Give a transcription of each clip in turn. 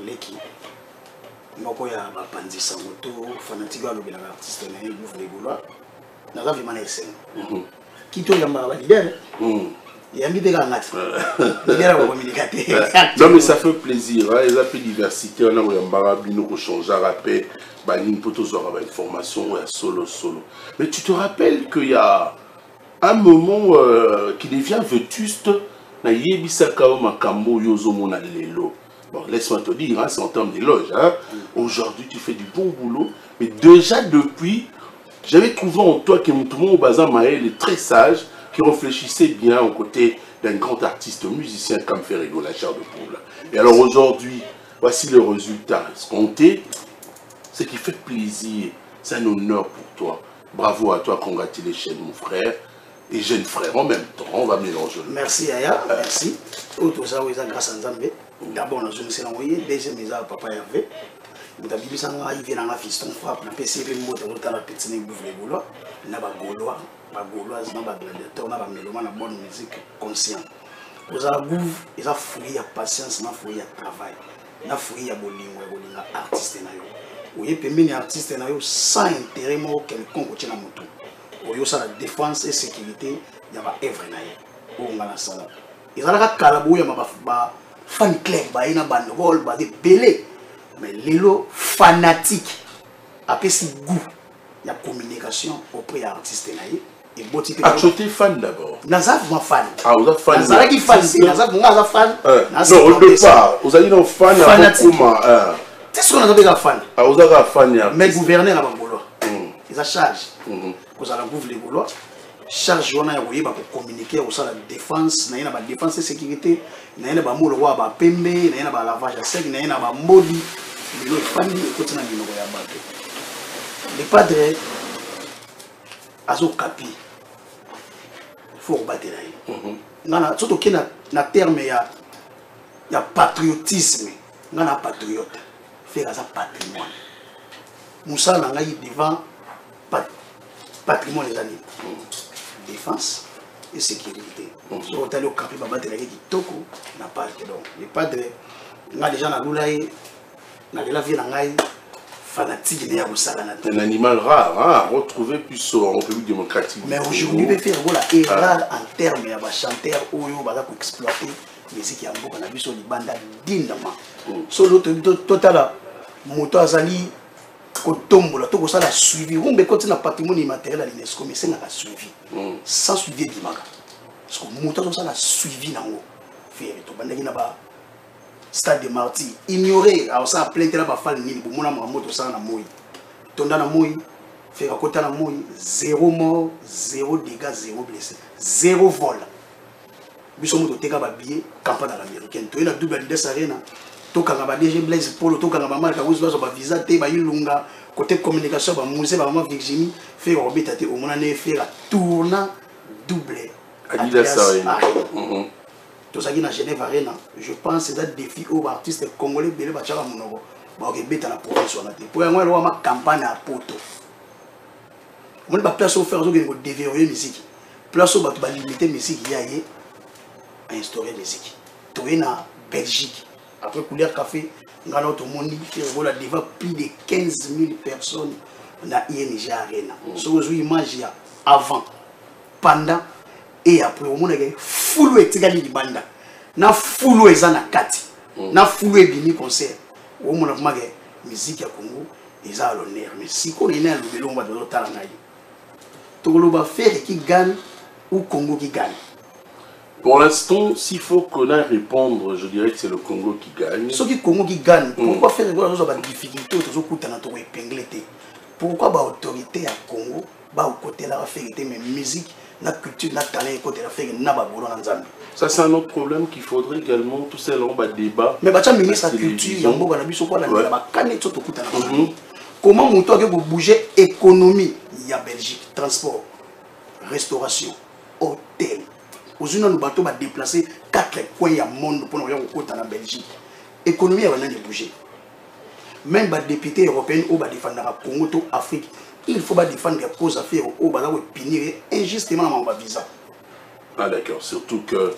leki moko ya bapandisa moto fanatique ya lobela artiste na Groove Legolois naza vraiment na esene kito yamba ba leader yambi te kangati leader ba communicateur. Non mais ça fait plaisir, hein, ils appellent diversité on a yamba bino ko changer rappel banin poto zora ba information ou solo. Mais tu te rappelles qu'il y a un moment qui devient vétuste na yebisaka o makambo yozo mona lelo. Bon, laisse-moi te dire, hein, c'est en termes d'éloge. Hein. Aujourd'hui, tu fais du bon boulot. Mais déjà depuis, j'avais trouvé en toi que Moutoumou Bazan Maël est très sage, qui réfléchissait bien aux côtés d'un grand artiste musicien comme Ferrigo, la chair de poule. Et alors aujourd'hui, voici le résultat escompté. Ce qui fait plaisir, c'est un honneur pour toi. Bravo à toi, congratulations mon frère. Et jeune frère en même temps, on va mélanger. Merci Aya, merci. Tout ça, grâce à Nzambé. D'abord, nous sommes envoyés, deuxième, papa Hervé. Nous avons dit que nous avons fait un fiston frappe, nous avons fait un petit Groove Legolois, nous avons fait Gaulois, Gaulois, nous avons gladiateur, nous avons fait la bonne musique consciente. Nous avons Groove, ils ont fouillé la patience, nous avons fouillé le travail, nous avons fouillé les artistes. Vous voyez, les artistes sans intérêt quelconque au moto. Vous voyez, la défense et sécurité, il y a des œuvres. Ils ont fait Kalabou, il y a fan club, il y a des rôles, des belés. Mais les fanatiques, après si goût, il y a communication auprès des artistes. Ah, tu étais fan d'abord. Nazaf, moi fan. Ah, vous êtes fan. Nazaf qui fan, Nazaf, moi fan. Non, au départ, vous allez dans fan. Fanatique. C'est ce qu'on a appelé fan. Ah, vous avez fan. Mais gouverneur à Bangolo. Ils ont charge. Vous allez Groove Legolois. Charge on a pour communiquer au sein de la défense, na la défense et sécurité, na ba mo le roi ba pembe, na ba lavage à sec, na ba modi, le famille continue na ya bato. Les padres azo kapi. Faut battre là. Ngana surtout que na terme ya patriotisme, ngana patriote, faire ça patrimoine. Moussa na ngai devant patrimoine les années. Défense et sécurité. Si on est au camp, on va battre les Toko, n'a pas les padres. On a déjà la vie fanatique un animal rare, retrouvé plus en République démocratique. Mais aujourd'hui, on peut faire une erreur en termes de chanteur ou de exploiter les musiques qui ont beaucoup de sur les bandes dignement. Sur l'autre total, moto azali kotombola to kosala suivi rumbe koti na patrimoine immatériel à l'UNESCO mais c'est na suivi sans suivi dimaka parce que moto to sala suivi nango faire to bandaki na ba stade de Martyrs ignorer alors ça plainte là ba fall nini bo mona moto ça na moi tonda na moi faire kota na moi 0 mort 0 dégâts 0 blessé 0 vol biso moto teka ba billet campagne à l'américaine to ina double Adidas Arena tokanga ba DG Blaise Polo tokanga ba marque ozo ba visa te ba ilunga côté communication ba musée ba maman Virginie fait orbite te au mona ne faire tourna double Adidas Arena to ça qui na Genève Arena je pense c'est un défi aux artistes congolais belé ba tchaka monoko ba ke beta na province wana te pour moi lo ma campagne à poto on ba place au faire zo ko déverrouiller musique place au ba to ba limiter musique ya yé à instaurer musique to na Belgique. Après couleur café, nous avons devant plus de 15 000 personnes dans l'ING Arena. Ce que vous imaginez avant, pendant et après, on a foulé de banda. Na foulé na kati. Na foulé bini concert. On a vraiment musique à Congo, ils ont l'honneur. Mais si on est là, on va devoir talangaï. Tout le monde faire qui gagne ou Congo qui gagne. Pour l'instant, s'il faut qu'on aille répondre, je dirais que c'est le Congo qui gagne. Ceux qui Congo qui gagne, pourquoi faire des difficultés pourquoi l'autorité à Congo va au côté de la vérité, mais musique, la culture, la talent, côté de la vérité, n'a pas besoin de ça, c'est un autre problème qu'il faudrait également, tout ça, on va débat. Mais le ministre de la culture, il y a comment on doit bouger économie, il y a Belgique, transport, restauration, hôtel. Aujourd'hui, nous bateaux va déplacer 4 coins du monde pour nous aller au en Belgique. L'économie va bouger. Même les députés européens qui défendent le Congo ou l'Afrique, il faut défendre les causes à faire au Bala ou punir injustement mon visa. Ah d'accord, surtout que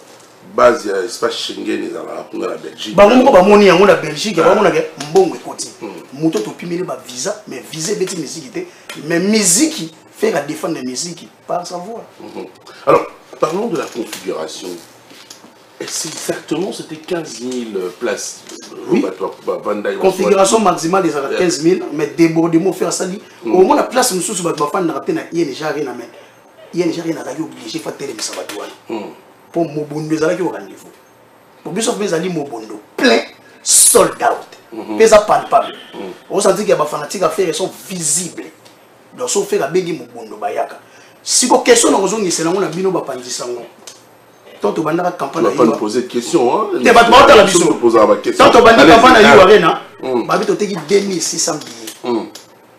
base ya espace Schengen ezala kuna la Belgique. Ba ngomko ba moni yango na Belgique ba mona ke mbongo ekoti. Moto to pimeli ba visa mais visa beti musique té mais musique faire la défendre la musique par savoir. Alors, parlons de la configuration. C'est exactement, c'était 15 000 places. Oui. Configuration maximale des 15 000, mais débordement faire ça. Au moins la place nous sous battre fan na tena ING rien mais ING rien a obligé faire télé ça batouane. Pour Mobondo les aller au rendez-vous. Pour bien sauver les ali Mobondo plein sold out. Pesa palpable. On sentit qu'il y a des fanatiques à faire ils sont visibles. Donc sauf faire la bengi Mobondo bayaka. Si vos questions nous ont c'est là on a bino ba pandisango. Tant au bandara campagne. On va pas nous poser de questions hein. T'es pas dans la vision. Tant au bandara campagne à Arena. Babi to teki 2600 billets.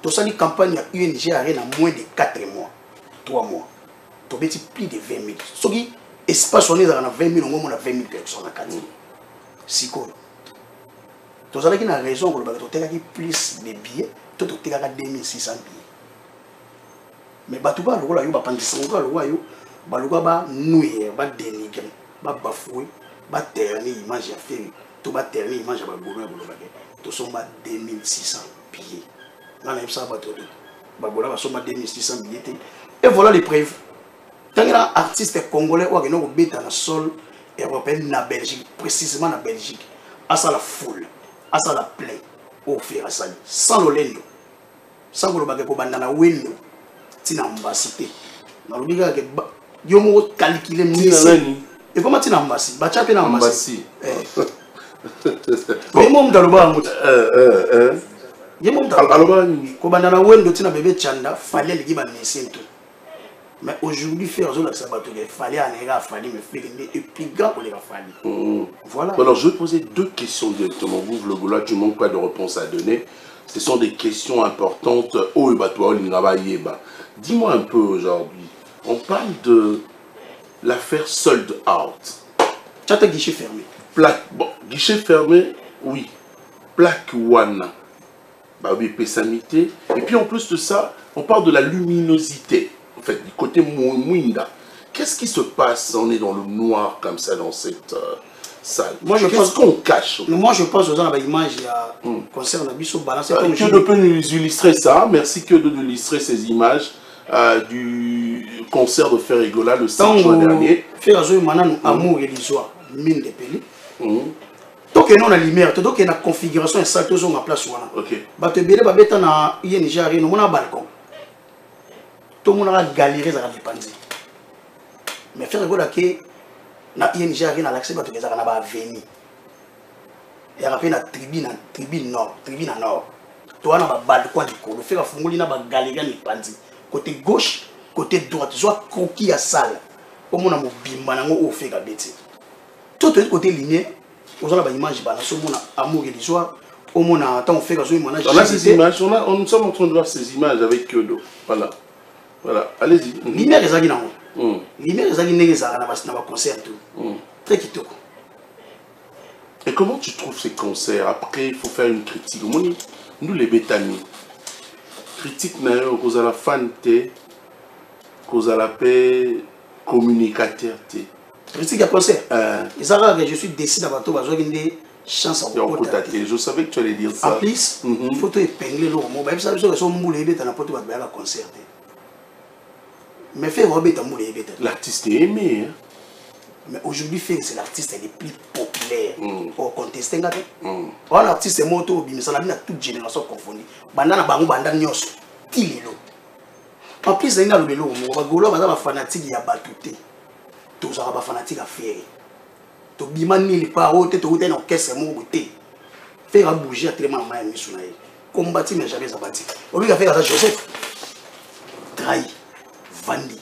To sali campagne à UNG Arena moins de 4 mois. 3 mois. To beti plus de 20 000. Soki espace on est dans 20 000 on a 20 000 personnes à Kati. Siko. To sali qui na raison que to teki plus de billets, to teki 2600 billets. Mais batuba lo la yo ba pandisango lo yo baluka ba nouer ba dénigrer ba bafouer ba terni image ya fait to ba terni image ba golo ba to somba 2600 billets na na ça ba to ba gola ba somba 2600 billets et voilà les preuves tant que artiste congolais ou que no beta na sol européen na Belgique précisément na Belgique à ça la foule à ça la plein au faire ça sans lolendo sans golo ba ko bandana wendo tina ambasité na lobiga ke yomo calculer misi et comment tina ambasité ba chape na ambasité mais mom daloba mut yemo daloba ko bandana wendo tina bébé chanda fallait le giba misi tout mais aujourd'hui faire zo la sabato il fallait anera fallait me faire et puis grand pour les fallait voilà. Alors je vais poser deux questions directement vous le Gola tu manques pas de réponse à donner. Ce sont des questions importantes. Oh, dis-moi un peu aujourd'hui. On parle de l'affaire sold out. Tu as guichet fermé. Plaque. Bon, guichet fermé, oui. Plaque Wana. Bah oui, pessamité. Et puis en plus de ça, on parle de la luminosité. En fait, du côté Mouinda. Qu'est-ce qui se passe? On est dans le noir comme ça dans cette salle. Moi, je pense qu'on cache. Moi, je pense aux gens avec l'image concerne la biso balance. Que de peut nous illustrer ça. Merci que de nous illustrer ces images du concert de Ferregola le 5 juin dernier. Ferregola, maintenant, amour et l'histoire, mine de pays. Donc, nous avons la lumière, donc il y a une configuration exacte qui est en place. Ok. Bah, tu es bien dans ING, nous avons un balcon. Tout le monde a galéré dans la dépense. Mais Ferregola, na ING a l'accès à la avenue. Il y a une tribune nord. Tu as un balcon du coup. Le fait que tu as une galerie côté gauche, côté droite. Tu as croquis à salle. Comme on a un bimba, on a fait tout le côté lumière. On a une image balance. On a amour et l'histoire. On a fait que on a ces images. Nous sommes en train de voir ces images avec Kyodo. Voilà. Voilà. Allez-y. Lumière est là. Lumière est là. Concert. Très kitoko. Et comment tu trouves ces concerts? Après, il faut faire une critique. Nous, les bétanis, critique, cause à la fan, cause à la paix, communicateur. Critique à concert. Je suis décidé à battre, j'ai une chance à vous. Je savais que tu allais dire ça. En plus, il faut épingler l'eau. Je sais que son moule est dans la concert. Mais faire Robert à moule est l'artiste est aimé. Mais aujourd'hui, c'est l'artiste le plus populaire pour contester. Un artiste est moto, mais ça n'a toute génération confondue. Bandana bango bandana nyos, tililo. En plus, il y a le vélo, on va fanatique il y a batouté. Tous ça va fanatique à faire. To bimani les paroles, to ute na orchestre mon côté. Faire bouger tellement mal mis sur naï. Combattre mais jamais abattu. Au lieu de faire ça Joseph trahi, vendu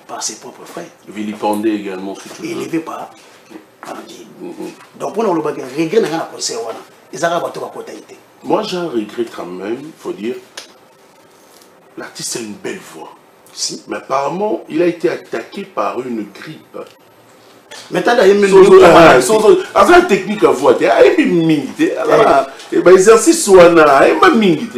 par ses propres frères. Vilipendé également. Élevé par donc pour nous le regret dans la concert wana. Les arabes ont pas côté. Moi j'ai un regret quand même, il faut dire. L'artiste a une belle voix. Si. Mais apparemment, il a été attaqué par une grippe. Mais tu as d'ailleurs même une technique à voix. Il y a une minute. L'exercice soit là. Il y a une minute.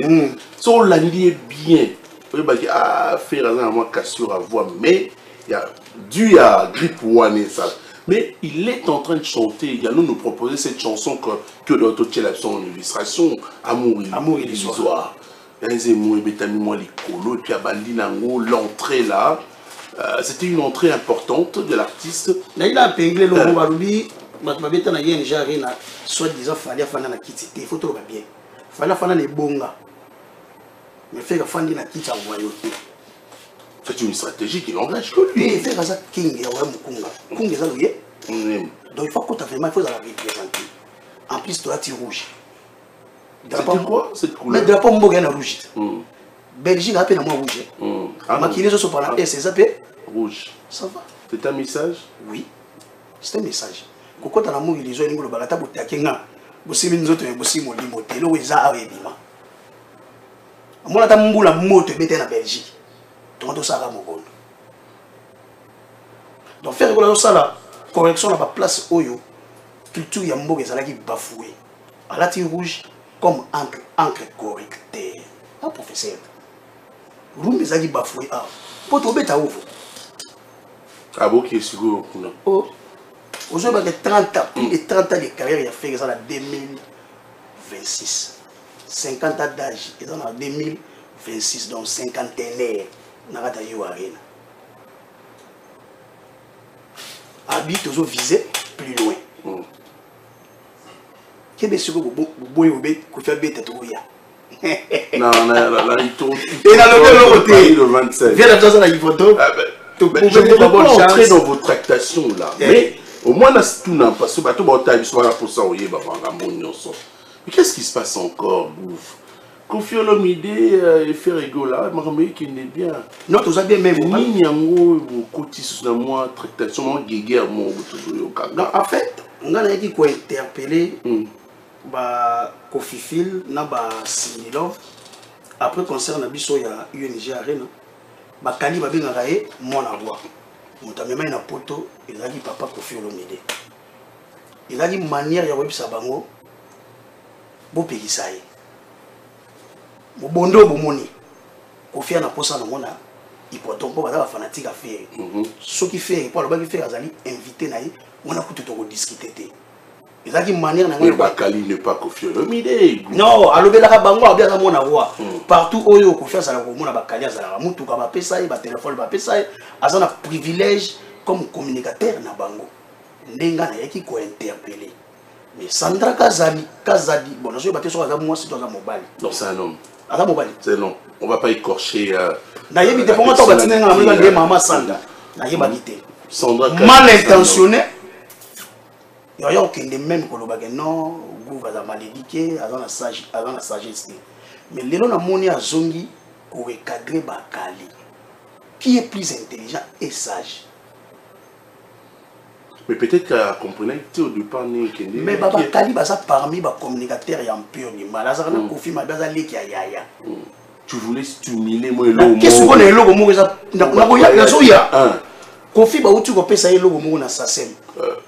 So la nuit est bien. Il y a faire un moi cassure à voix. Mais il y a dû à grippe one ça. Mais il est en train de chanter. Il y a nous proposer cette chanson que d'autres tchèles sont en illustration. Amour illusoire. L'entrée là, c'était une entrée importante de l'artiste. Il a peinglé le mot Baloubi. Matmabeta na yen jaré na soit disant fallait faire na kiti. Il faut tout bien. Fallait faire les bonga. Mais faire faire na kiti en royauté. C'est une stratégie qui n'engage que lui. Et faire ça king et ouais mukunga. Kunga ça lui. Donc il faut que tu vraiment il faut la représenter. En plus toi tu rouge. C'était quoi cette couleur? Mais drapeau mboga na rouge. Belgique a peine moi rouge. Maquillé sur par la c'est ça rouge. Ça va. C'est un message? Oui. C'est un message. Quand on a mouru les gens ils nous le balata pour takenga. Bossi nous autres bossi mo limo telo eza awebima. Moi ta mbula moto bete na Belgique. Donc ça va mon compte. Donc faire que ça là correction à la place oyo culture ya mboga ezala ki bafoué. À la tire rouge comme encre correcteur. Un professeur. Rumbi ezali bafoué ah. Pour to beta ouvre. Ah bon qui est sûr non. Oh. Aujourd'hui, 30 ans, plus de 30 ans de carrière, il a fait ça en 2026. 50 ans d'âge, ils sont en 2026, donc 51 ans. On a eu arène. Habite toujours visé plus loin. Qu'est-ce que c'est que vous voyez que faire bête tout ya? Non, là, il tourne. Et dans le côté, le 27. viens la faire la photo. Je ne vais pas entrer dans vos tractations là. Mais au moins, tout n'a pas ce bateau, mais qu'est-ce qui se passe encore, Bouf? Kofi Olomide et Ferregola, mais qui n'est bien. Non, tout ça bien même. Ni yango côté sur moi tractation guéguerre mon non, en fait, on a dit qu'on interpellé ba Kofi Phil na ba Sinilov après concert na biso ya UNG Arena ba kali ba bengaka ye mona roi. Moto amema na poto ezali papa Kofi Olomide. Ezali manière ya webisa bango bo pekisa ye. Bondo bomoni Kofi na posa na mona hipoton po ba fanatique a faire. Ce qui fait pour le ba qui fait azali invité na ye on a kutu to discuter te. Ezali manière na ngwe ba kali ne pas Kofi Olomide. Non, alobelaka bango abia mona roi. Partout oyo Kofi sala ko mona ba kali azala mutuka ba pesa ye ba téléphone ba pesa ye azana privilège comme communicateur na bango. Ndenga na yaki ko interpeller. Mais Sandra Kazadi, bon, je vais battre sur moi si tu as un mobile. Non, c'est un homme. Un mobile. C'est non. On va pas écorcher. D'ailleurs, il dépend de ton bâtiment, maman Sandra. Sandra mal intentionné. Il y a aucun des mêmes que le bagage. Non, vous va mal éduqué, avant la sagesse. Mais les gens ont à Zongi pour recadrer Bakali. Qui est plus intelligent et sage? Mais peut-être qu'à comprendre au départ, mais Baba Kali, ça parmi les communicateurs et un peu de mal. Ça a confirmé que yaya. Tu voulais stimuler moi qu'est-ce qu'on est logo moi ça na soya. Kofi ba utu ko pesa logo mo na SACEM.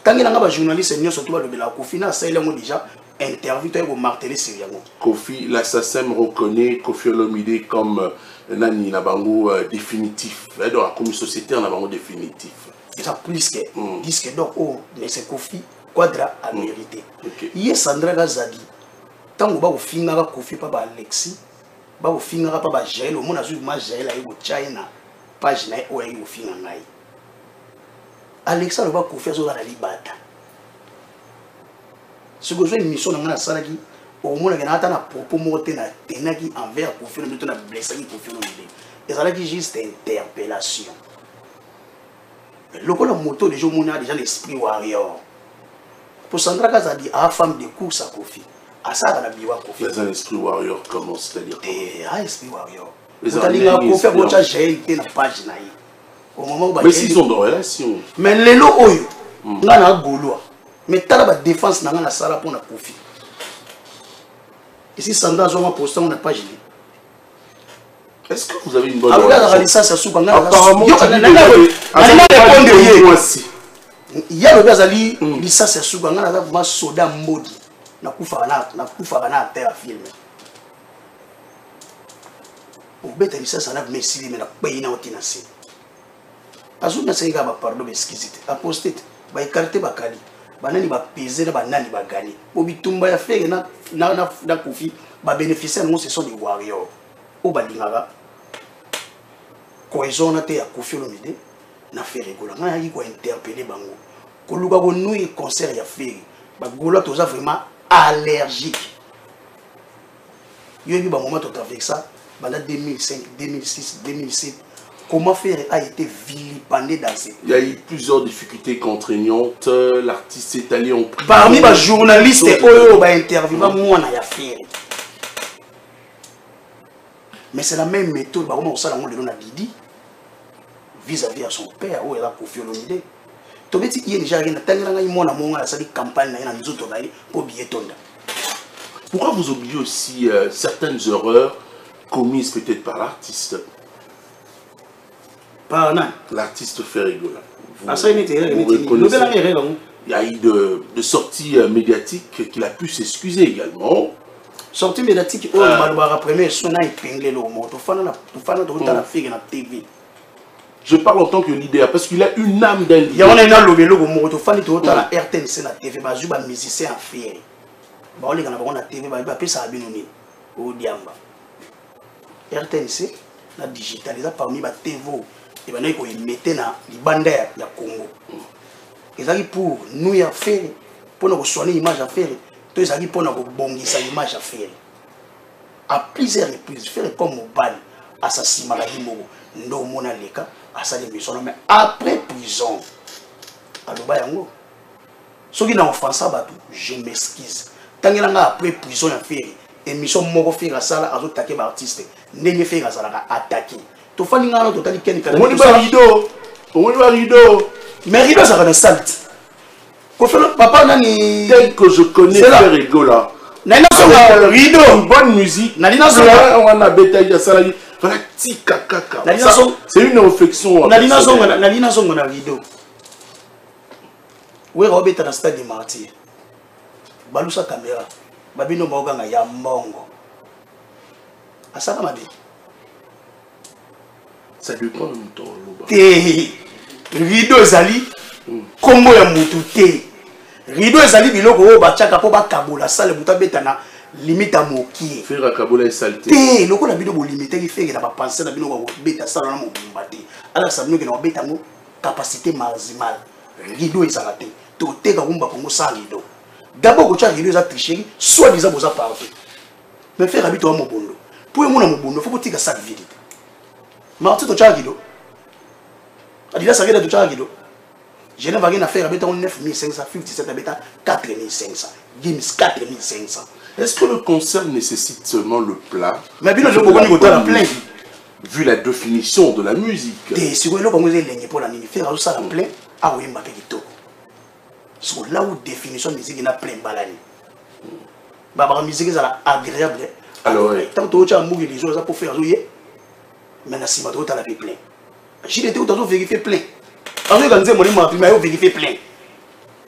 Tant que nga journaliste nyo surtout ba lobela Kofi na ça elengo déjà interview to ko marteler sur yango. Kofi la SACEM reconnaît Kofi Olomide comme nani na bango définitif. Donc comme société na bango définitif. Et ça plus que disque donc oh mais c'est Kofi Quadra a mérité. Hier Sandra Gazadi tant que ba ko finga ka Kofi pa ba Alexis ba ko finga ka pa ba Jael o mona zu ma Jael ayi ko China page na o ayi ko finga ngai Alexa ba Kofi zo la libata ce que j'ai une mission na salaki o mona ke na ata na propos moté na tenaki envers Kofi no na blessé Kofi no mide et ça là qui juste interpellation. Le coup de moto, les gens ont déjà l'esprit warrior. Pour Sandra Kazadi, à la femme de course à Kofi, à ça, elle a bien Kofi. Mais un esprit warrior, comment c'est-à-dire? Un esprit warrior. Vous allez Kofi à votre j'ai été dans la page. Au moment où. Mais s'ils ont des relations. Mais les lots, on a Gaulois. Mais tu as la défense dans la salle pour la Kofi. Et si Sandra a posté, on n'a pas gêné. Est-ce que vous avez une bonne relation? Apparemment, il y a le Gazali, ça c'est souvent un soda maudit. Na kufa na terre film. Au bête ça ça n'a mais na paye na otinasi. Azuna c'est gaba pardon exquisite. A posté ba écarté bakali banani ba peser na banani ba gagner po bitumba ya faire na Kofi ba bénéficier non ce sont des warriors o balingaka cohésion na te ya Kofi Olomide na faire rigola nga yaki ko interpeller bango ko luka ko nouy concert ya faire ba gola toza vraiment allergique yobi ba moment tout avec ça pendant 2005 2006 2007 comment faire a été vilipendé dans ces... Il y a eu plusieurs difficultés contraignantes. L'artiste est allé en prison. Parmi les journalistes, ils interviewent moi na ya faire. Mais c'est la même méthode. Comment on sait la Didi vis-à-vis à son père où il a Kofi Olomide. Tu veux dire qu'il y a déjà rien. Tant que il y a une campagne pour bien tonda. Pourquoi vous oubliez aussi certaines erreurs commises peut-être par l'artiste? L'artiste fait rigoler. Il y a eu de sorties médiatiques qu'il a pu s'excuser également. Sortie médiatique, oh, premier son a épinglé le mot. Je parle en tant que leader parce qu'il a une âme d'un leader. Il y a un lobelo au mot. Tu fais la RTNC la TV, bah je vais musicien à faire. Bah on est dans la TV, bah il ça abinoni au diamba. RTNC la digitalisé parmi les TV. Et bien, ils mettent dans les bandes du Congo. Et ça, pour nous y faire, pour nous soigner l'image à faire, tout ça, pour nous bondir l'image à faire. À plusieurs reprises, faire comme au bal, assassinat la Dimogo, nous mona leka, assassinat mais après prison. Alors, bayango. Ce qui n'a offensé à je m'excuse. Tant que après prison à faire, émission moko faire à ça, à attaquer l'artiste, n'est faire à ça, attaquer. Tu fais un peu de temps. On va rideau. Mais rideau, ça va être sale. Papa, tel que je connais faire rigola. Rideau. Une bonne musique. On a bétail à ça. C'est une réflexion. Nalina Zongo na rideau. Oui, Robert dans le stade de Martyr. Balusa caméra. Babino Moganga ya Mongo. Asaka mabi. Ça dépend de ton rideau ezali kombo ya mutu te rideau ezali biloko oyo batiaka po bakabola sale mutu abetana limite ya mokie faire akabola esalite te lokola bino bolimitaki fere na bapense na bino kobeta sala na mobimba te alakisa bino kena kobeta yango capacité maximale rideau ezala te toteka kumba kongo sans rideau d'abord kotia rideau eza tricherie soit disant boza parfait mais fere abito wa mobondo po emona mobondo fo kotika sa vérité. Martin to chagido. Adila sageda to chagido. Je n'ai pas rien à faire avec 9500, 57 avec 4500. Gims 4500. Est-ce que le concert nécessite seulement le plat? Mais bien, le plein. Vu la définition de la musique. Et si vous voulez pour la faire ça la plein, ah oui, ma petite. Sur là où définition de musique il a plein balani. Baba musique est agréable. Alors, tant que tu as mourir les choses pour faire jouer. Mais si tu as plein. J'ai été autant vérifié plein. Alors, quand je vais vérifier plein.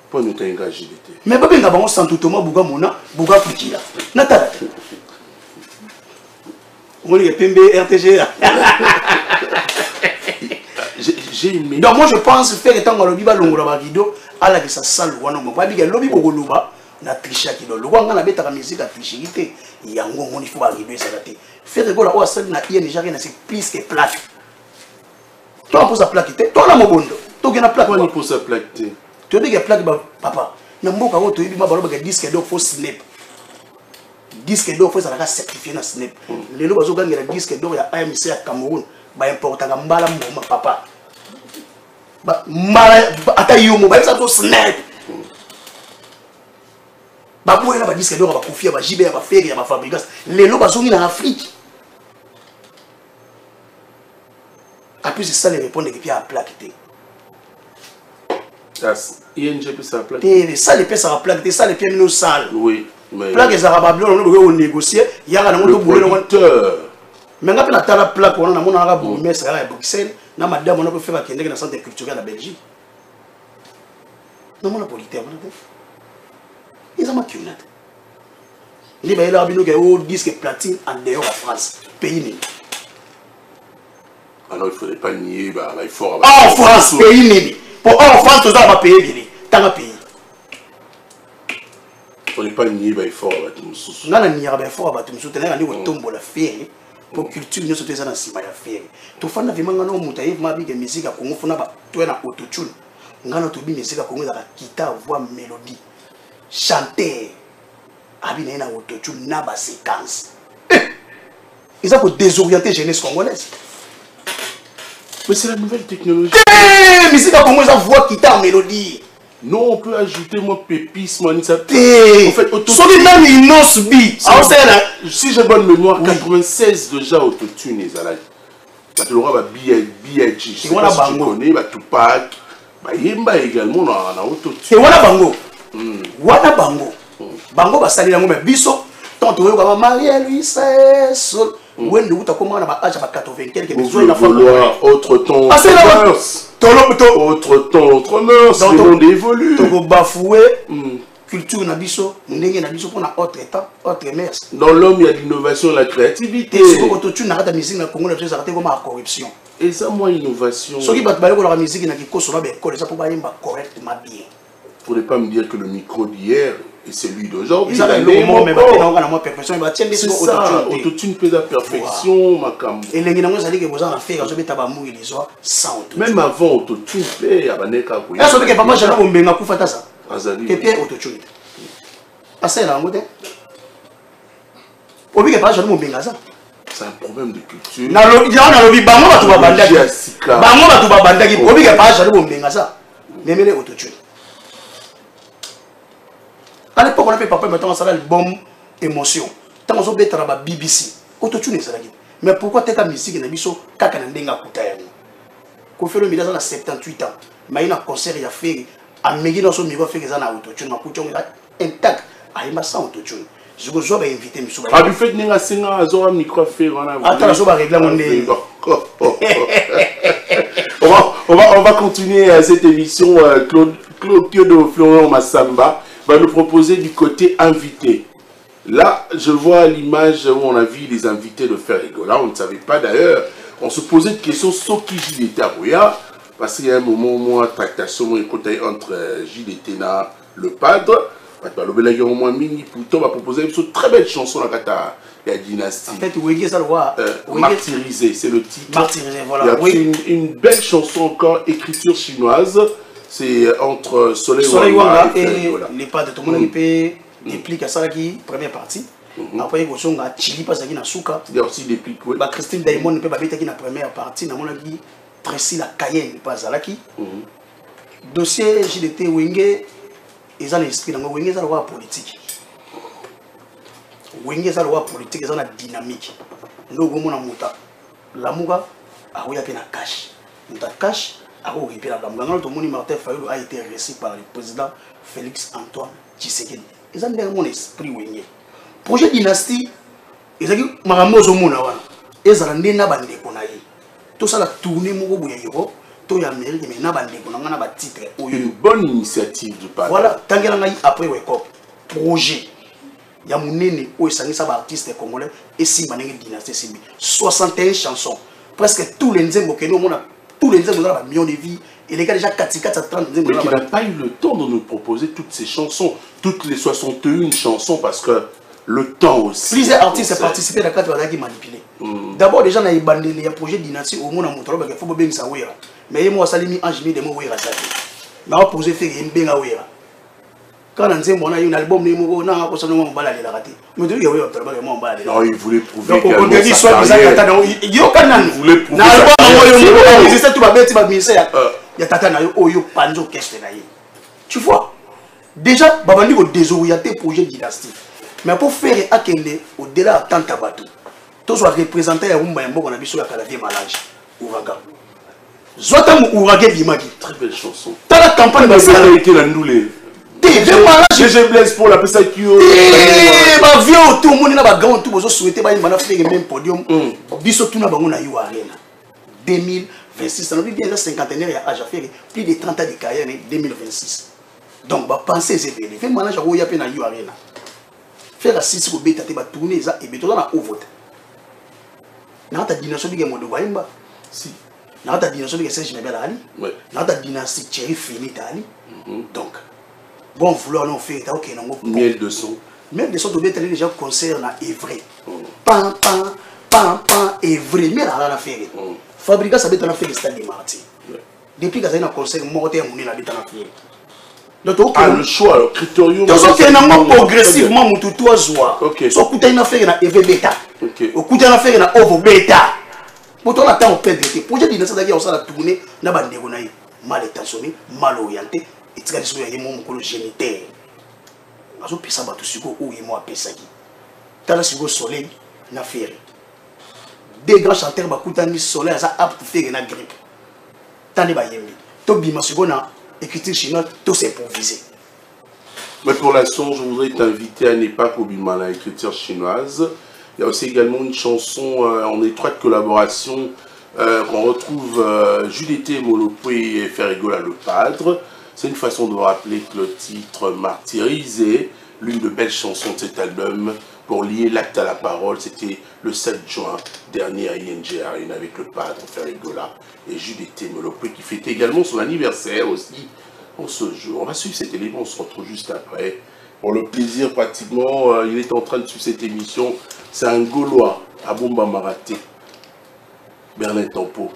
Pour nous t'engager. Mais pas bien avant sans tout le monde, Bouga Mona, Bouga Pukila. Natala. On est PMB, RTG. J'ai aimé. Donc, moi je pense faire étant dans le biba longola vidéo, à la que ça sale ou non. Pas bien, lobby bogoluba, na tricha qui do. Le roi na beta la musique à trichité. Il y a un moment il faut arriver ça rater. Faire rigolo à ça na IN déjà rien c'est plus que plaque. Toi pour sa plaque, toi la mobondo. Toi qui na plaque. Toi pour sa plaque. Tu dis que plaque papa. Na mboka woto yibi ma baloba disque d'or faut snap. Disque d'or faut ça la certifié na snap. Les lots bazo gagner disque d'or ya AMC à Cameroun. Ba importa ga mbala mboma papa. Ba mala ata yomo ba ça to snap. Ba boyela ba disque d'or ba confia ba JB ba faire ya ba fabricants. Les lots bazo en Afrique. Après c'est ça les répondre que puis à plaque. ING peut ça plaque. Ça les pièces à plaque, ça les pieds nous sales. Oui, mais plaque les arabes on négocier, il y a un autre producteur. Mais on a la tala plaque on a mon arabe mais ça à Bruxelles, na madame on a peut faire à Kenya dans centre culturel à Belgique. Non mon producteur on a. Ils ont maquillé. Les bailleurs arabes nous disque platine en dehors de France, pays nul. Alors il ne faudrait pas nier, bah, là, il faut en France, pays nul. Pour en France, tu dois payer bien. tanga pays. On n'est pas nié by fort à Batumsou. On a nié by fort à Batumsou. On a nié tombe la faire pour culture nous sauter ça dans cima ya faire. Tu fais na vraiment ngano mutaye ma bi que musique à Congo fona ba toi na autotune. Ngano to bi musique à Congo za guitare voix mélodie. Chanter abi na autotune na ba séquence. Ils ont désorienté jeunesse congolaise. Mais c'est la nouvelle technologie. Musique à Congo ça voix guitare mélodie. Non, on peut ajouter moi pépis, manisa. En fait, si j'ai bonne mémoire, 96 déjà autotune les alliés. Tu l'auras B.I.G. Je sais pas si tu connais, Tupac, Yemba également on a autotune. Et voilà Bango. Voilà Bango. Bango va salir dans biso. Tant tu vois Marie-Louis Sol. When the Uta comment on a âge à 80 quelques besoin la femme. Autre temps. Autre temps, autre mœurs. Le monde évolue. Tu vas bafouer culture na biso, ndenge na biso pour na autre temps, autre mœurs. Dans l'homme il y a l'innovation, la créativité. Et ce que autotune na musique na Congo na biso arrêter comme la corruption. Et ça moi innovation. Ce qui va te parler la musique na kiko sur la école ça pour ba yemba correctement bien. Pour ne pas me dire que le micro d'hier et celui d'aujourd'hui. C'est ça, autotune peut la perfection, ma cam. Même avant autotune peut, abaneka ko. Est-ce que papa jana bombenga kufata ça? Azali. Pépé autotune. Asa la ngode. Obi ke papa jana bombenga ça. C'est un problème de culture. Na lo ya na lobi bango batu babandaki. Bango batu babandaki. Obi ke papa jana bombenga ça. Memele autotune. À l'époque, on a fait papa, maintenant on a l'album Émotion. Tant qu'on a fait la BBC, autotune est mais pourquoi tu as la musique na biso kaka na ndenga kutaya? Ko fait le milieu dans 78 ans. Mais il y a un concert il a fait à Megui dans son micro fait que ça na autotune, na kuchon intact, a ima sans autotune. Je vous ai invité monsieur. Ah du fait ninga singa azora micro fait on a. Attends, je vais régler mon nez. On va continuer cette émission. Claude de Florent Massamba va nous proposer du côté invité. Là, je vois l'image où on a vu les invités de faire rigoler. Là, on ne savait pas d'ailleurs. On se posait des questions sur qui Gilles était à Rouya. Parce qu'il y a un moment où moi, tractation entre Gilles et Téna, le padre. On va proposer une très belle chanson dans la dynastie. En fait, Wégué, ça le voit. Martyrisé, c'est le titre. Martyrisé, voilà. Il y a une belle chanson encore, écriture chinoise. C'est entre Soleil Wanga et les pas de tout le monde qui déplique à ça qui première partie. Après il y a Chili parce qu'il y a Souka. Il y a aussi déplique. Bah Christine Diamond ne peut pas être qui la première partie. Na mon avis précis la Cayenne pas ça là qui. Dossier JDT Wenge ils ont l'esprit dans Wenge ça loi politique. Wenge ça loi politique ils ont la dynamique. Nous gomo na muta. La muga a oya pe na cash. Muta cash. Martin Fayulu a été reçu par le président Félix Antoine Tshisekedi. Ils ont mon esprit. Projet dynastie, ils ont dit Maramozo Mounawana. Ils ont dit Nabande Konaï. Tout ça, la tournée Moubouyo, tout y a mérité, mais Nabande Konaï a titre. Une bonne initiative du parti. Voilà, tant qu'il y a après projet. Il y a mon nez, où il y a artiste congolais, et si il y a une dynastie, 61 chansons. Presque tous les nzembo que nous avons. Tous les gens ont un million de vies. Et les gars déjà 430 mais il n'a pas eu le temps de nous proposer toutes ces chansons, toutes les 61 chansons, parce que le temps aussi. Plusieurs artistes ont participé à la carte qui manipulé. D'abord, déjà, il y a un projet de dynastie au monde, il faut bien ça. Mais moi, ça lui a mis des mots. Mais on a posé faire un bien à quand on a eu un album, on a baladé la raté. Mais il voulait prouver qu'il tu vois, déjà, Babandi a désorienté projet dynastique. Mais pour faire Akende, au-delà de tant de bateaux, tous sont représentés à Rumba Yambo, on a vu sur la Canadien Malage, Ouraga. Zotam Ouraga Bimagi. Très belle chanson. Dans la campagne de ça a été la noulée. Je blesse pour la PSA qui ma vieux tout le monde n'a grand tout vous souhaitez pas une faire même podium biso tout na bango na yo arena 2026 ça nous bien la cinquantenaire ya âge à faire plus de 30 ans de carrière 2026 donc ba penser c'est bien fait manager ko ya pe na yo arena faire assist ko beta te ba tourner ça et beto na au vote na ta dynastie bi ke modo ba imba si Dans ta dynastie de Serge Mebel Ali. Dans ta dynastie Thierry Philippe Ali. Donc, bon vouloir non faire, ok, non. Miel de son. Miel de son, tu as déjà concert na Evry. Pan, pan, pan, pan, Evry. Mais là, on a fait. Fabrica, ça va être fait le stade de Marty. Depuis que ça a été un concert, moi, on a fait. Donc, le choix, le critérium. Donc, c'est un progressivement, mon tout à joie. Ok. So, tu as une affaire na Evry Beta. Ok. Tu as une affaire na Ovo Beta. Pour toi, on peut être. Pour dire que ça a tourné, on a mal intentionné, mal orienté, et tu as dit que mon géniteur. Je pense que tu as moi Tu as le soleil, na faire. Des grands chanteurs, le soleil, ça a apte faire une grippe. Tu as dit que écriture chinoise, tout c'est improvisé. Mais pour l'instant, je voudrais t'inviter à ne pas Kobima la écriture chinoise. Il y a aussi également une chanson en étroite collaboration qu'on retrouve Juliette Molopoué et Ferrigola le Padre. C'est une façon de rappeler que le titre Martyrisé, l'une de belles chansons de cet album, pour lier l'acte à la parole, c'était le 7 juin dernier à ING Arena avec le Padre Ferrigola et Juliette Molopoué qui fête également son anniversaire aussi en ce jour. On va suivre cet élément, on se retrouve juste après. Pour le plaisir, pratiquement, il est en train de suivre cette émission. C'est un Gaulois, Abomba Maraté, Berlin Tempo,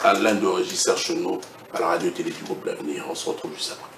à l'un de Régis Archenot, à la radio-télé du groupe L'Avenir. On se retrouve juste après.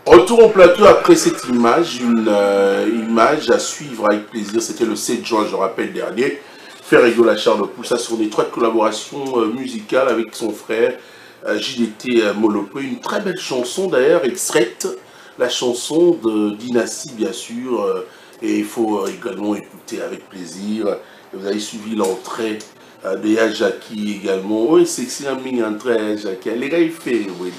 Retour au plateau après cette image, une image à suivre avec plaisir. C'était le 7 juin, je rappelle, dernier. faire rigoler Charles Poussa sur une étroite collaboration musicale avec son frère JDT Molopo. Une très belle chanson d'ailleurs, extraite, la chanson de Dynastie bien sûr. Et il faut également écouter avec plaisir. Vous avez suivi l'entrée de Yajaki également. Oui, c'est un mini entrée à Yajaki. Les gars, il fait. Oui,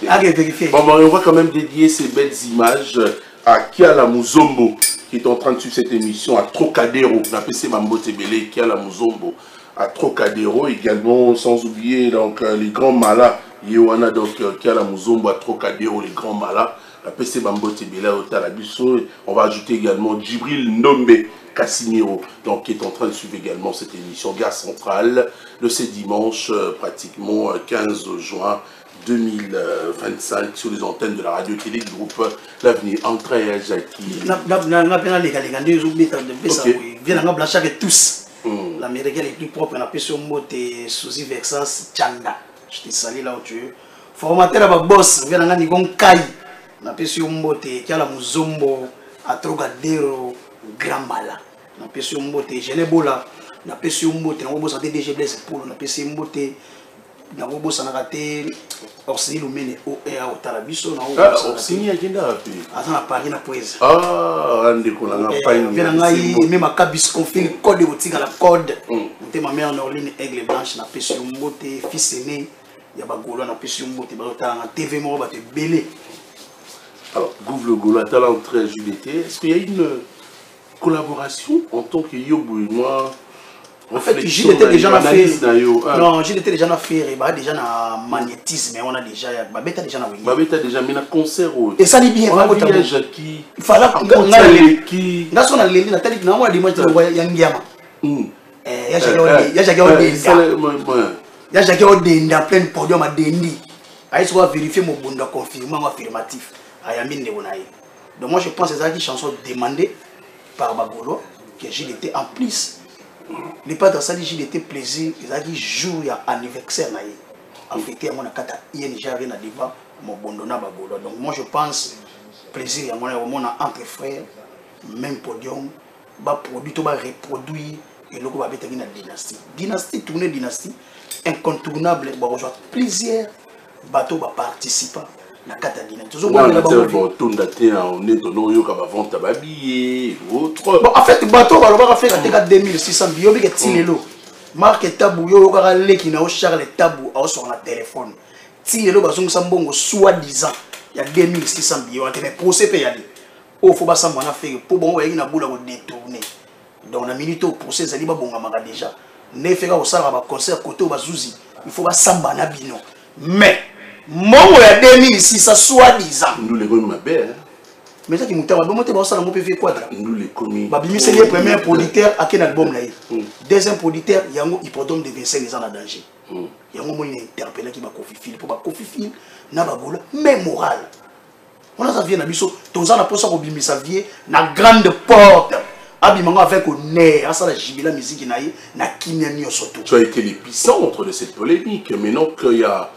bon, on va quand même dédier ces belles images à Kiala Muzombo, qui est en train de suivre cette émission à Trocadéro. On appelle ça Mambo Tebele, Kiala Muzombo à Trocadéro également, sans oublier donc les grands malas. Yoana donc Kiala Muzombo à Trocadéro, les grands malas. La PC Mambo Tebele au Talabiso. On va ajouter également Djibril Nombe Casimiro, donc qui est en train de suivre également cette émission Gare Centrale de ce dimanche, pratiquement 15 juin 2025 sur les antennes de la radio-télé du groupe L'Avenir. Entrée à Jackie. Tous. L'américain est plus propre, on a sur mot et Suzy Vexas Chanda. Je te salue là où tu es. Formateur à boss, vient à Nigon Kai. On a sur mot et Kiala Muzombo à Trocadéro Grand Mala. On a sur mot et Genebola. On a sur mot et on a besoin de DG Blaise pour on a sur mot et na robo sanakate Orsini Lumene OEA au Talabiso na Orsini agenda api azana Paris na poise ande ko na pain vena ngai même akabis config code botika la code te ma mère Norline Aigle Blanche na pesi mbote fils aîné ya bagolo na pesi mbote ba na TV mo ba te belé. Alors Gouv le Golo à l'entrée JDT, est-ce qu'il y a une collaboration en tant que Yobo et moi? En fait, JDT déjà n'a fait. Non, JDT déjà n'a fait. Déjà na magnétisme, on a déjà. Babeta déjà na wing. Babeta déjà mais na concert. Et ça dit bien. On a vu Jackie. Il fallait qu'on a qui. Dans son allée, la télé, non moi dimanche tu vois Yangiama. Ya Jackie Odenda plein podium à Dendi. Aïe soit vérifier mon bunda confirmant affirmatif. Ayamine Neonaï. Donc moi je pense que c'est ça qui chanson demandée par Bagolo que JDT en plus. Les pas dans ça, il était plaisir, ils ont dit jour anniversaire. En fait, il y a mon akata, il y a déjà rien à débat, mon bondona bagolo. Donc moi je pense plaisir, il y a mon entre frères, même podium, bah produit, tout va reproduire et le groupe va être une dynastie. Dynastie, tournée dynastie, incontournable, bah rejoindre plusieurs bateaux va participer. La Catadine. On a on est dans nos vente à babillet, autre. Bon, en fait, bateau, on va faire la 2600 billets, mais c'est le marque tabou, yo, on va aller qui n'a pas chargé tabou, sur la téléphone. Si le bazon sambongo soi-disant, il y a 2600 billets, on a été procès payé. Oh, faut pas s'en faire pour bon, il y a une boule à détourner. Donc, la minute au procès, ça dit pas bon, on a déjà. Ne fait pas ça, on va concert côté au bazouzi. Il faut pas s'en bino. Mais, mon ya 2600 soi-disant. Nous les commis ma belle. Mais ça qui m'a monté dans mon PV quadra. Nous les commis. Babimi c'est le premier producteur à quel album là. Deuxième producteur, il y a un hippodrome de 25 ans en danger. Il y a un moment interpellé qui m'a confié pour ma confier na bagola mais moral. On a ça vient na biso, ton ça na posa ko bimi sa vie na grande porte. Abimanga avec au nez, à ça la jibila musique na kimia ni surtout. Tu as été l'épicentre de cette polémique, maintenant qu'il y a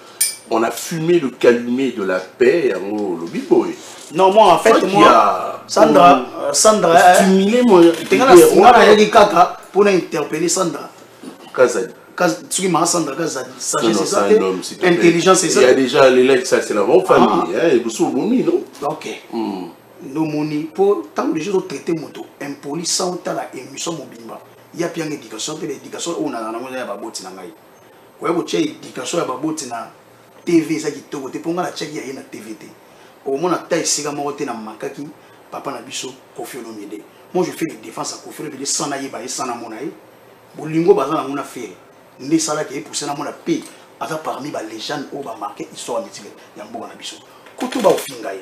on a fumé le calumet de la paix à le biboy. Non, moi en fait, moi, Sandra, stimulé moi. Pour interpeller Sandra. Kazadi. Tu m'as Sandra Kazadi. Sagesse, c'est ça. Intelligence, c'est ça. Il y a déjà les lettres, ça c'est la bonne famille. Et vous savez, non? Ok. Nous, moni, pour tant que les gens ont traité moto, impoli sans la émission mobimba. Il y a bien l'éducation, l'éducation, on a un baboti na ngai. Quoi, vous avez éducation à baboti na TV, ça qui te côté pour la tchèque, il y a une TVT. Au moins, la taille, c'est comme on a makaki, papa na biso, Kofi Olomide. Moi, je fais des défenses à Kofi Olomide sans naïe, sans amonaï. Bolingo, bazan, on a fait. N'est ça là qui est poussé dans mon paix. Avec parmi les gens qui ont marqué l'histoire de l'État. Il y a un bon abisso. Quand tu vas au fingaï,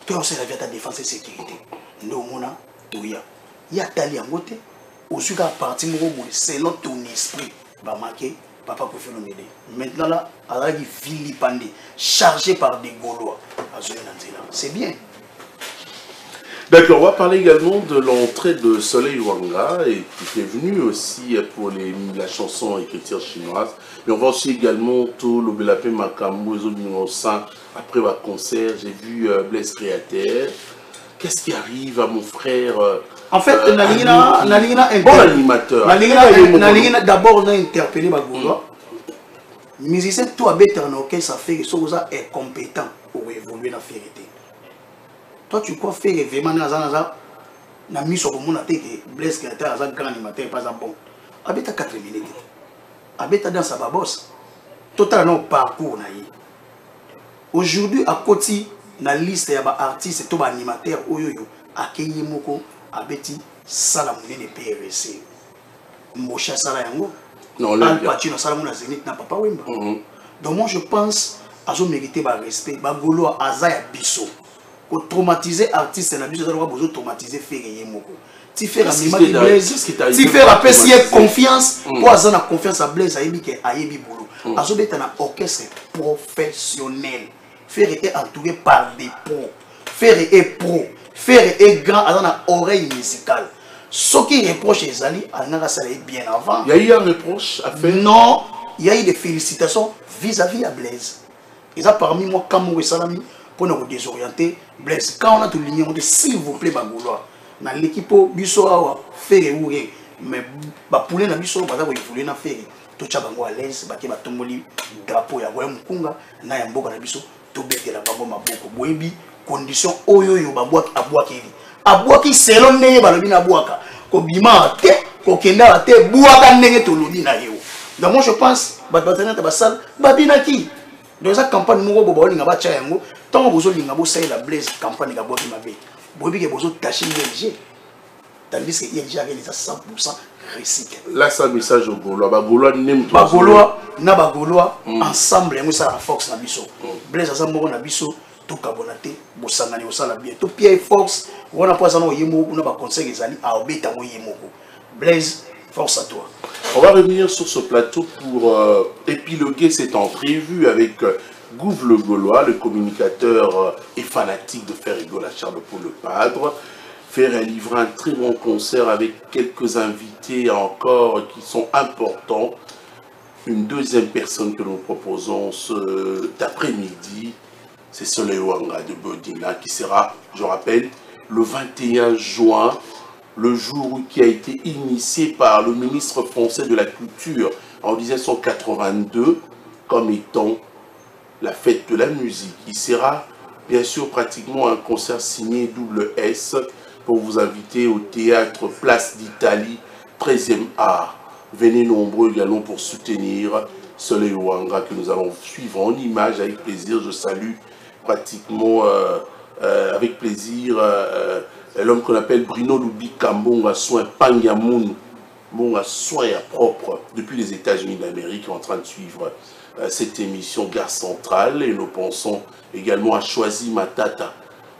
tu as aussi la vie à ta défense et sécurité. Nous, on a tout. Il y a tali en côté. Au sujet à partir de c'est selon ton esprit, va marquer. Papa Kofi Olomide. Maintenant là, il est vilipendé, chargé par des Gaulois. C'est bien. D'accord, on va parler également de l'entrée de Soleil Wanga, et qui est venu aussi pour la chanson écriture chinoise. Mais on va aussi également tout l'Obelapé Makambo, après le concert, j'ai vu Blaise Créateur. Qu'est-ce qui arrive à mon frère En fait, bon animateur. D'abord, on a interpellé ma Gaulois. Musicien, tout à bête en orchestre, ça fait que ça est compétent pour évoluer dans la vérité. Toi, tu crois faire vraiment dans la mise au monde, que Blaise qui était un grand animateur, pas un bon. Abeta 4 minutes. Abeta dans sa babos. Totalement parcours. Aujourd'hui, à côté, dans la liste des artistes et animateurs, Akeyi Moko, Abeti, Salamouné de PRC. Mocha Salayango. Non, Al Pacino, Salamouné Zénith, n'a pas Wemba. Donc, moi, je pense à ce mériter le respect. Bagolo a Azaya Bisso. Pour traumatiser artiste, na biso doit besoin traumatiser Ferré Moko. Tu fais la mimade Blaise, tu fais la personne confiance, pour avoir confiance à Blaise, ayebi ke ayebi boulot. Azo beta na orchestre professionnel. Ferré est entouré par des pros. Ferré est pro. Ferré est grand, à la oreille musicale. Ce qui reproche les alliés, ça est bien avant. Il y a eu un reproche à faire? Non, il y a eu des félicitations vis-à-vis à Blaise. Et ça parmi moi, Kamou et Salami, pour nous désorienter, Blaise, quand on a tout ligné, on dit s'il vous plaît, Bagoulois, dans l'équipe, Bisso a fait ou rien, mais pour les Bisso, il faut faire. Tout ça, à l'aise, il va tomber drapeau, il y a un Mkunga, il y a un Boka Bisso, tout bête la Bango Maboko, Boebi, condition Oyo, Babouak, Abouaki. Abouaki, c'est l'homme de Balobina Bouaka, Kobima, Kokenda, Bouaka, Negetolobina. Donc, moi, je pense, Batbatana Tabassal, Babinaki. Dans cette campagne, nous avons besoin de faire tant que vous avez la Blaise campagne de Bobi Mabé. Bobi a besoin de tâcher l'ING. Tandis que l'ING a 100% recyclé. Là, c'est un message au Gaulois. Bagolois n'aime pas. Bagolois, ensemble, nous avons la force na biso. Blaise a zambon na biso, tout cabonaté, bosangani osala bien. Tout Pierre Force, on a pas un yemo, on a pas conseil les alliés à obéir à yemoko. Blaise, force à toi. On va revenir sur ce plateau pour épiloguer cette entrevue avec Gouv le Gaulois, le communicateur et fanatique de Ferrigo, la Charles-Paul Le Padre. Faire livrer un très bon concert avec quelques invités encore qui sont importants. Une deuxième personne que nous proposons cet après-midi, c'est Soleil Wanga de Bodina, qui sera, je rappelle, le 21 juin, le jour qui a été initié par le ministre français de la Culture en 1982 comme étant la fête de la musique. Il sera bien sûr pratiquement un concert signé Double S pour vous inviter au théâtre Place d'Italie, 13e art. Venez nombreux également pour soutenir Soleil Wanga que nous allons suivre en image avec plaisir. Je salue pratiquement avec plaisir l'homme qu'on appelle Bruno Lubika Mbonga Soin Pangamoun, Mbonga Soin propre, depuis les États-Unis d'Amérique, en train de suivre cette émission Gare Centrale. Et nous pensons également à Choisi Matata,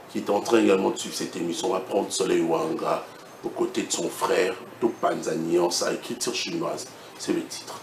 qui est en train également de suivre cette émission. On va prendre Soleil Wanga aux côtés de son frère, Topanzanian, sa écriture chinoise. C'est le titre.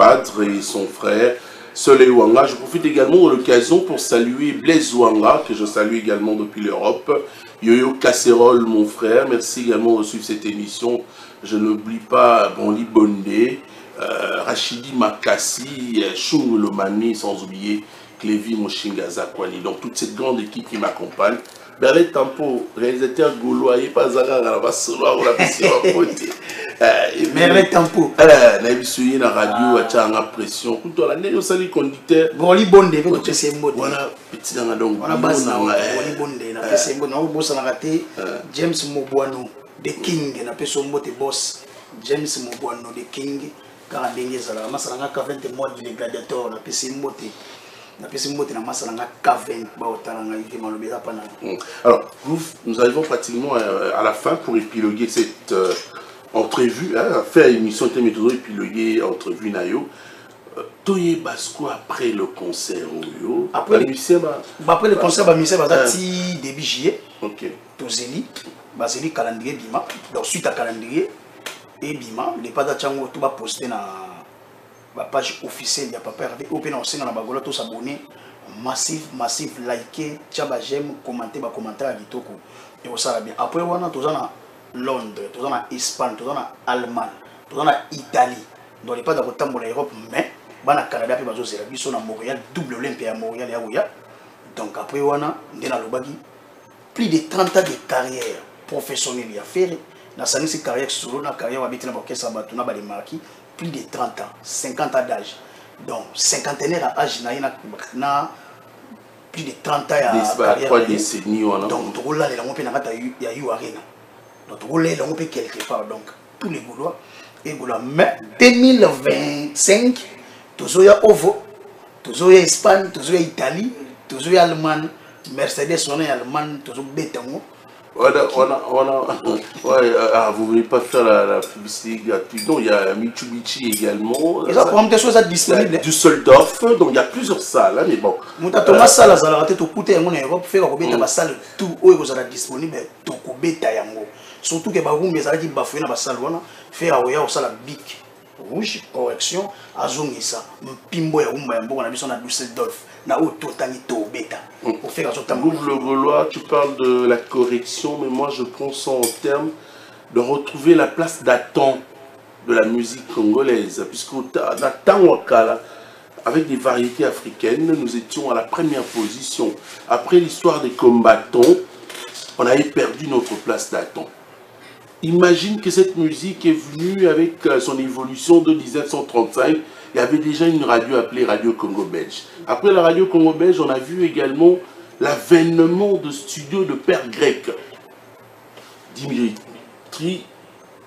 padres et son frère Soleil Wanga. Je profite également de l'occasion pour saluer Blaise Wanga, que je salue également depuis l'Europe. Yoyo Casserole, mon frère, merci également de suivre cette émission. Je n'oublie pas Bonli Bondé, Rachidi Makassi, Chung Lomani, sans oublier Clévy Moshingaza Kwali. Donc toute cette grande équipe qui m'accompagne. Berlet Tampo, réalisateur gaulois, il n'est pas à la solo, on l'a fait sur la côté. Berlet Tampo. Naïbissoui, la radio, a tient en pression. Tout à l'année, on salue le conducteur. Bonli Bondé, vous avez fait mot. Voilà, petit dans la donc. Voilà, Bonli Bondé, on a fait mot. On a bossé à la raté. James Mobouano, The King, on a fait son mot de boss. James Mobouano, The King. Quand on a dit ça, on a fait 20 mois de gladiateur, on a fait mot. Alors, nous arrivons pratiquement à la fin pour épiloguer cette entrevue, faire émission de méthode épiloguer entrevue Nayo. Toye Basco après le concert après le concert début juillet. OK. Tozeli calendrier bima. Donc suite à calendrier et bima, les pas d'achango tout va poster na la page officielle de Papa Hervé. Open en scène, on a tous abonnés. Massif, liker, j'aime, commenter, commentaire à Vitoko. Et ça va bien. Après, on a tous en Londres, tous en Espagne, tous en Allemagne, tous en Italie. Dans les pas de temps pour l'Europe, mais on a Canada, puis on sont à Montréal, double Olympia à Montréal et à Ouya. Donc après, on a plus de 30 ans de carrière professionnelle à faire. Dans sa carrière solo, dans la carrière, on a mis dans l'orchestre, on a marqué plus de 30 ans, 50 ans d'âge. Donc, cinquantenaire à âge, na plus de 30 ans à 3 décennies. Donc, tout là, il y a eu arena. Donc, tout là, il y a quelque part. Donc, tous les Gaulois. Et Gaulois. Mais 2025, toujours il y a Ovo, toujours il y a Espagne, toujours il y a Italie, toujours il y a Allemagne, Mercedes, on est Allemagne, toujours Bétango. Vous ne voulez pas faire la publicité gratuite. Donc, il y a Mitsubishi également. Et ça, pour des choses disponibles. Du Soldorf, donc il y a plusieurs salles, mais bon. Thomas Salas, ça a été tout coûté en Europe, faire une salle tout où vous êtes disponible, tout coûté yango. Surtout que Bagoum, les alliés bafoués dans la salle, faire un salle bic rouge, correction, à Zongisa, Pimbo et Rumba, on a vu son Düsseldorf. Le Gaulois, tu parles de la correction, mais moi je prends ça en termes de retrouver la place d'attente de la musique congolaise. Puisque avec des variétés africaines, nous étions à la première position. Après l'histoire des combattants, on avait perdu notre place d'attente. Imagine que cette musique est venue avec son évolution de 1935. Il y avait déjà une radio appelée Radio Congo Belge. Après la Radio Congo Belge, on a vu également l'avènement de studios de pères grecs. Dimitri,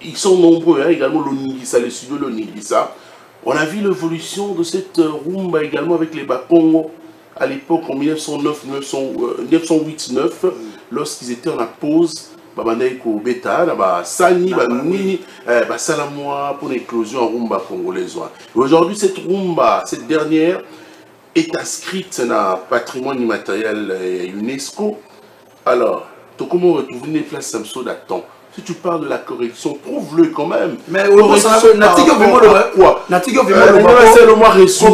ils sont nombreux, également l'Onigisa, les studios l'Onigisa. On a vu l'évolution de cette rumba également avec les Bakongo à l'époque en 1908-9, lorsqu'ils étaient en la pause. Babanaïko Beta, Sani, Nini, Salamwa pour l'éclosion en rumba congolaise. Aujourd'hui, cette rumba, cette dernière, est inscrite dans le patrimoine immatériel UNESCO. Alors, comment retrouver les places Samso d'attente? Si tu parles de la correction, prouve-le quand même. Mais c'est le moins résumé.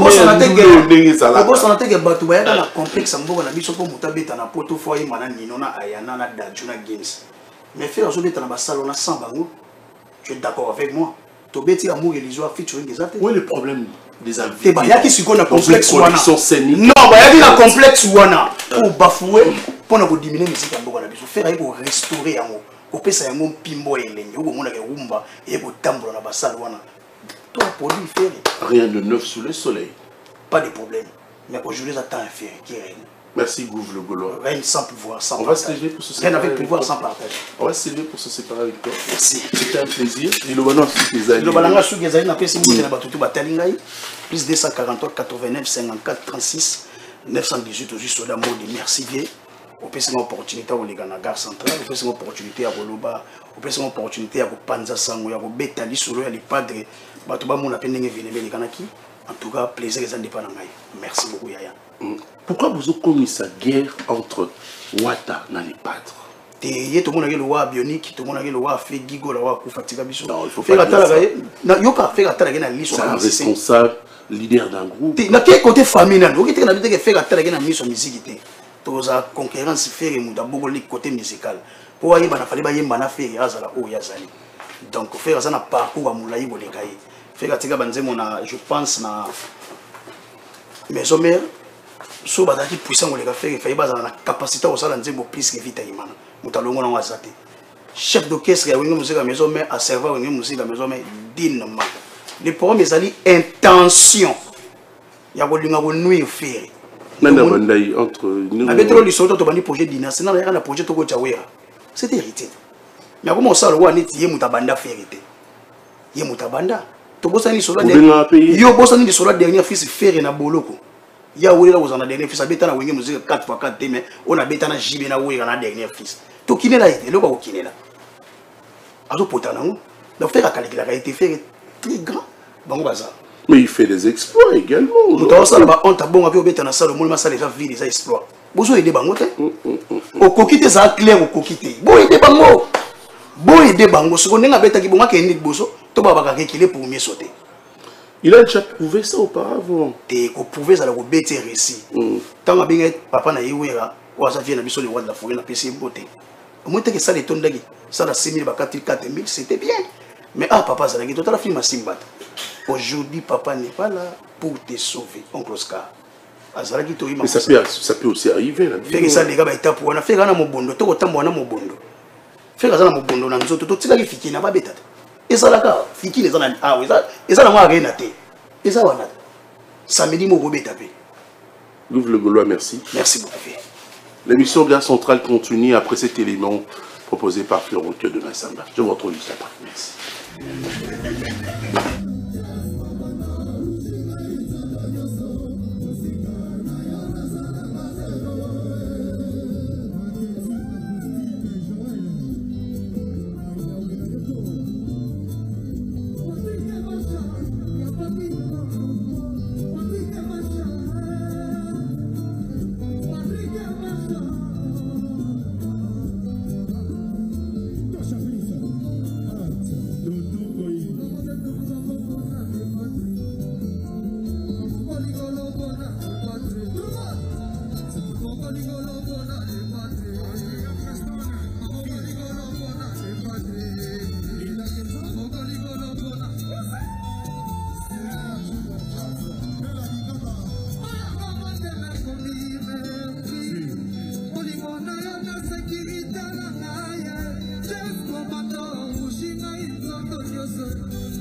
Mais faire aujourd'hui dans la salle, on a 100 bangou. Tu es d'accord avec moi? Tobeti amour et l'histoire featuring des athées. Où est le problème des invités? Il y a qui se connaît un complexe wana. Non, il y a un complexe wana. Pour bafouer, pour nous diminuer la musique en Boga. Faire pour restaurer en haut. Pour passer un bon pimbo et l'engue. Pour mon rumba et pour tambour dans la salle wana. Toi, produit faire. Rien de neuf sous le soleil. Pas de problème. Mais aujourd'hui, j'attends un fait qui règne. Merci Gouv le Gaulois. Règne sans pouvoir, sans partage. On va se lever pour se séparer. Rien avec pouvoir, sans partage. On va se lever pour se séparer avec toi. Merci. C'était un plaisir. Et le balanga sous tes alliés. Le balanga sous tes alliés, n'a pas essayé de battre Batalingaï. Plus 243 89 54 36 918 au juste au d'amour de Mercivier. On peut une opportunité à aller à la gare centrale. On peut une opportunité à Goloba. On peut une opportunité à Panza Sango, à Betali sur les padres. Batuba mon appel n'est venu les Kanaki. En tout cas, plaisir les indépendants. Merci beaucoup Yaya. Pourquoi vous avez commis cette guerre entre Ouattara et les padres? Tout le monde a le roi bionique, tout le monde a le roi fait gigo, le roi Koufatika Biso. Non, il faut pas dire ça. C'est un responsable, leader d'un groupe. Dans quel côté famille, il faut faire la mise en musique. Tous la concurrence faire le côté musical. Pour aller il fallait faire Yazala ou Yazali. Donc, faire ça un parcours à Moulaï ou les cahiers. Faire je pense, na maison mère, so bazaki puissant ou les gars faire, il fallait la capacité au salon de plus que vite. Moutalongo na wazate chef d'orchestre ya wingi musique à maison mais à serveur wingi musique à maison mais dinement les problèmes ezali intention ya kolinga konui faire nana bandai entre nous avec le soto to bani projet dynastie na na projet to ko chawera c'est hérité mais comment ça le wa neti ye mutabanda ferité ye mutabanda to bossa ni sola yo bossa ni sola dernier fils faire na boloko ya wuri la wozana dernier fils abeta na wingi musique 4x4 mais on a beta na jibe na wuri na dernier fils to kinela ite le ko kinela azo potana ngo donc faire la qualité a été fait très grand bango baza mais il fait des exploits également on ça là on ta bon avec obeta na salle mo ça déjà vie des exploits bozo aider bango te o kokite ça clair o kokite bo aider bango ce qu'on a beta ki bonga ke nit bozo to baba ka kile pour mieux sauter. Il a déjà prouvé ça auparavant. Tu as prouvé ça dans le bêté récit. Tant que papa na yewera, ou ça vient na biso le roi de la forêt na PC beauté. Au moins que ça les tonnes d'agi, ça la 6000 ba 4000 c'était bien. Mais papa ça l'agi total film à Simbat. Aujourd'hui papa n'est pas là pour te sauver, oncle Oscar. Azalaki to ima. Ça peut aussi arriver là. Fait que ça les gars ba étape on a fait kana mobondo, to kotambo na mobondo. Fait que ça na mobondo na nzoto to tikaki fiki na ba betata. Et ça là fiki les ana oui ça et ça na moi rien até. Et ça wana. Samedi mo gobe tapé. Louvre le Gaulois, merci. Merci beaucoup. L'émission Gare Centrale continue après cet élément proposé par Florent de Massamba. Je vous retrouve juste après. Merci. Just